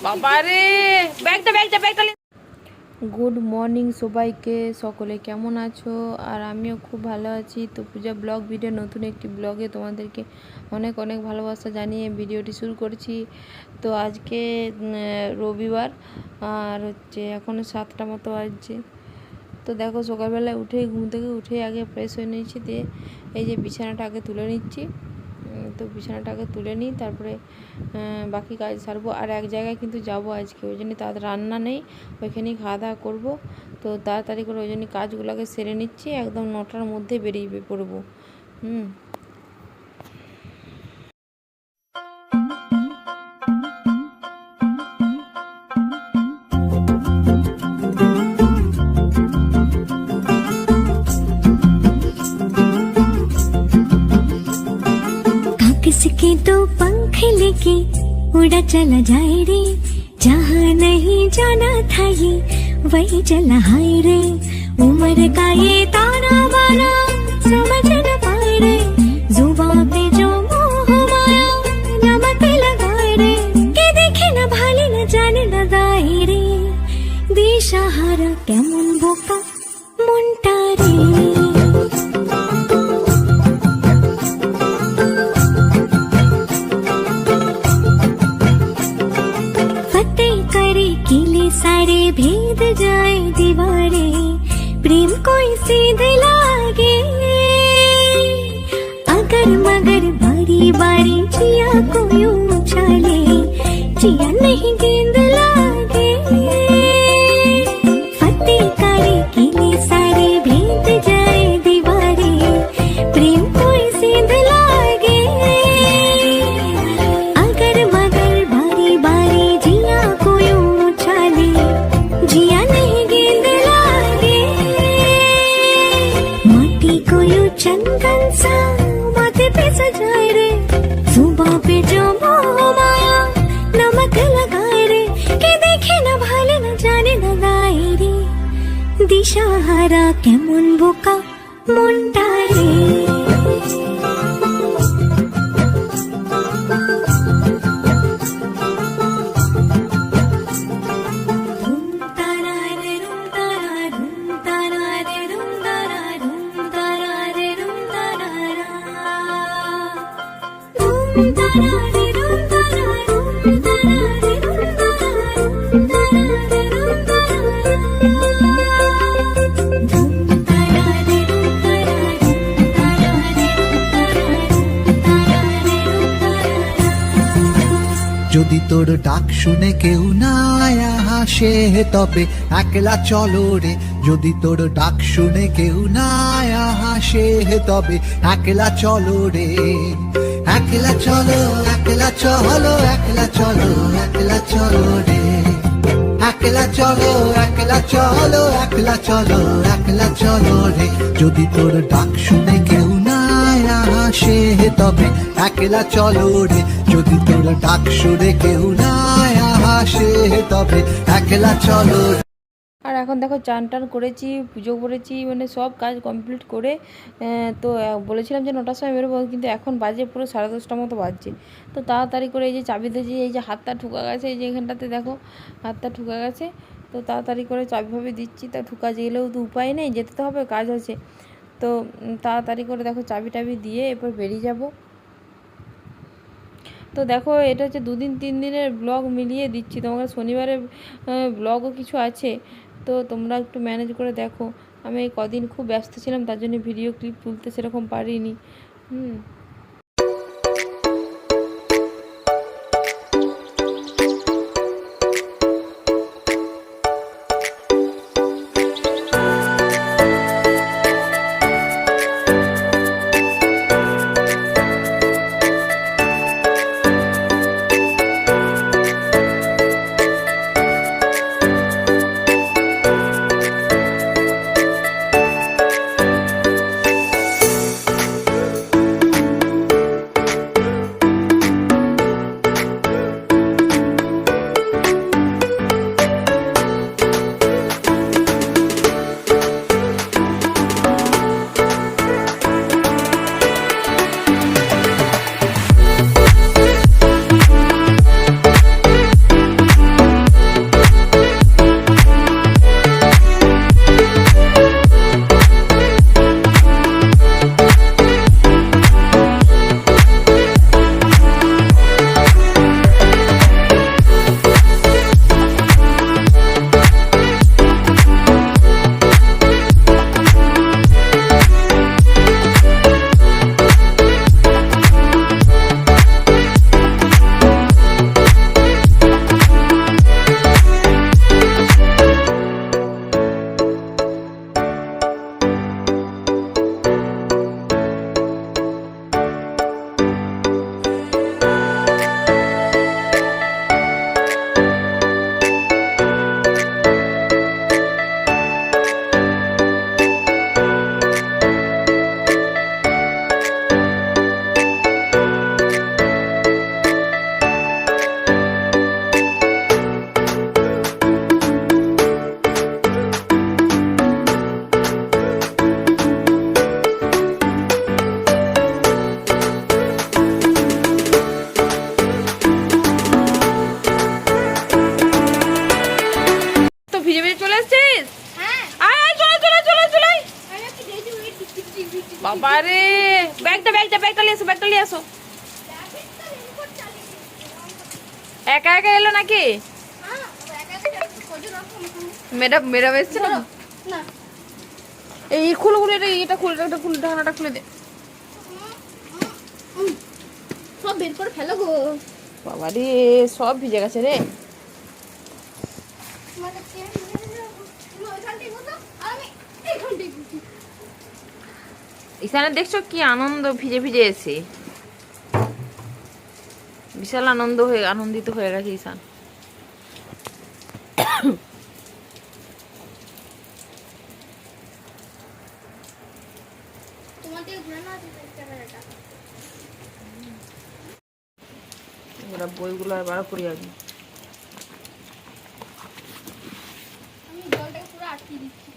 বাবারে ব্যাগটা good morning সবাইকে, সকলে কেমন আছো? আর আমিও খুব ভালো আছি। তো পূজা ব্লগ ভিডিও নতুন একটি ব্লগে তোমাদেরকে অনেক অনেক ভালোবাসা জানিয়ে ভিডিওটি শুরু করছি। তো আজকে রবিবার, আর এখন 7টা মতো বাজছে। তো দেখো সকালবেলায় ঘুম থেকে উঠে আগে ফ্রেশ হয়ে নিয়েছি, দিয়ে এই যে বিছানাটা আগে তুলে নিচ্ছি। তো বিছানাটা আগে তুলে নিই, তারপরে বাকি কাজ সারবো। আর এক জায়গায় কিন্তু যাবো আজকে, ওই জন্য তাদের রান্না নেই, ওইখানেই খাওয়া দাওয়া করবো। তো তাড়াতাড়ি করে ওই জন্য কাজগুলোকে সেরে নিচ্ছি, একদম 9টার মধ্যে বেরিয়ে পড়বো। किसके तो पंख लेके उड़ा चला जाए रे, जहाँ नहीं जाना था ये वही चला हाय रे। उम्र का ये ताना बाना समझ न पाए रे, जुबान पे जो मोह माया नमक लगाए रे, के देखे न भाले न जाने न गाए रे। दिशाहारा केमन बोका मुंटा रे। सारे भेद जाए दीवारे, प्रेम कोई सीध लागे। अगर मगर बारी बारी जिया को यूं उछाले, जिया नहीं गेंद लागे। फतेह करे किले सारे भेद जाए दीवारे, प्रेम कोई सीध लागे। अगर मगर बारी बारी जिया को यूं जिया नहीं गेंद लागे। माटी को यूं चंदन सा माथे पे सजाए रे, जुबां पे जो मोह माया नमक लगाए रे, के देखे न भाले न जाने न गाए रे। दिशाहारा केमन बोका मुंडा रे। যদি তোর ডাক শুনে কেউ না হাসে, তবে একলা চলো রে। যদি তোর ডাক শুনে কেউ না হাসে, তবে একলা চলো রে। একলা চলো, একলা চলো, একলা চলো, একলা চলো রে। একলা চলো, একলা চলো, একলা চলো, একলা চলো রে। যদি তোর ডাক শুনে কেউ না আসে, তবে একলা চলো রে। যদি তোর ডাক শুনে কেউ না আসে, তবে একলা চলো রে। আর এখন দেখো চান টান করেছি, পুজো করেছি, মানে সব কাজ কমপ্লিট করে তো বলেছিলাম যে 9টার সময় বেরোবো, কিন্তু এখন বাজে পুরো 10:30 মতো বাজছে। তো তাড়াতাড়ি করে এই যে চাবি দিয়েছি, এই যে হাতটা ঠুকা গেছে, এই যে এখানটাতে দেখো হাতটা ঠুকা গেছে। তো তাড়াতাড়ি করে চাবিভাবে দিচ্ছি, তা ঠুকা গেলেও তো উপায় নেই, যেতে তো হবে, কাজ আছে। তো তাড়াতাড়ি করে দেখো চাবি টাবি দিয়ে এরপর বেরিয়ে যাব। তো দেখো এটা হচ্ছে 2-3 দিনের ব্লগ মিলিয়ে দিচ্ছি তোমাকে, শনিবারের ব্লগও কিছু আছে। তো তোমরা একটু ম্যানেজ করে দেখো। আমি এই কদিন খুব ব্যস্ত ছিলাম, তার জন্য ভিডিও ক্লিপ তুলতে সেরকম পারিনি। একা একা এলো নাকি? ম্যাডাম এসছে না? না এই খুলে খুলে এটা খুলে ঢাকনাটা খুলে দে। সব বের করে ফেলো গো। বাবা রে, সব ভিজে গেছে রে। মানে তুমি ওইখানটায় বসো আর আমি এইখানটায় বসি। এখানে দেখছো কি আনন্দ, ভিজে ভিজে এসে বিশাল আনন্দিত হয়ে গেছে ঈশান। তোমার দিকে ঘুরে না ক্যামেরাটা। ওরা বইগুলো আর বার করি আগে। আমি জলটাকে পুরো আটকে দিচ্ছি।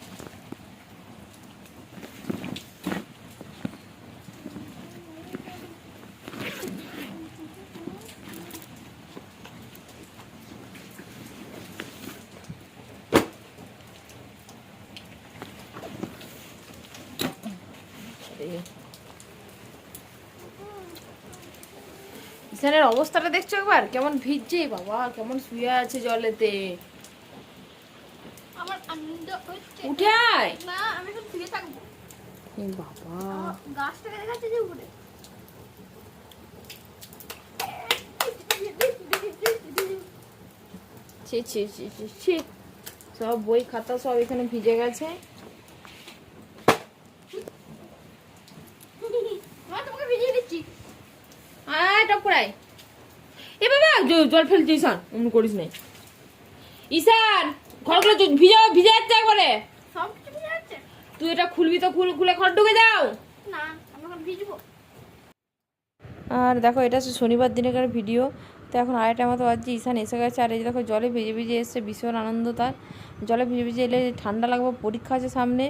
ঈশানের অবস্থাটা দেখছো একবার, কেমন ভিজছে বাবা, কেমন শুয়ে আছে জলেতে। আমার আনন্দ হচ্ছে। উঠে আয়। না আমি এখন শুয়ে থাকবো। এ বাবা, গাছটাকে দেখাচ্ছে যে উপরে। ছি ছি ছি ছি ছি, সব বই খাতা সব এখানে ভিজে গেছে। মা তোমাকে ভিজিয়ে দিচ্ছি। আয় টপ করাই। এ বাবা, জল ফেলছি ঈশান, অমন করিস নাই। ঈশান, ঘরগুলো ভিজে যাচ্ছে একবারে। সব কিছু ভিজে যাচ্ছে। তুই এটা খুলবি তো, খুলে ঘর ঢুকে যাও। না আমি এখন ভিজবো। আর দেখো, এটা হচ্ছে শনিবার দিনেকার ভিডিও। তো এখন 2:30 মতো বাজছে, ঈশান এসে গেছে। আর এই যে দেখো, জলে ভিজে ভিজে এসছে, ভীষণ আনন্দ তার। জলে ভিজে ভিজে এলে ঠান্ডা লাগবে, পরীক্ষা আছে সামনে।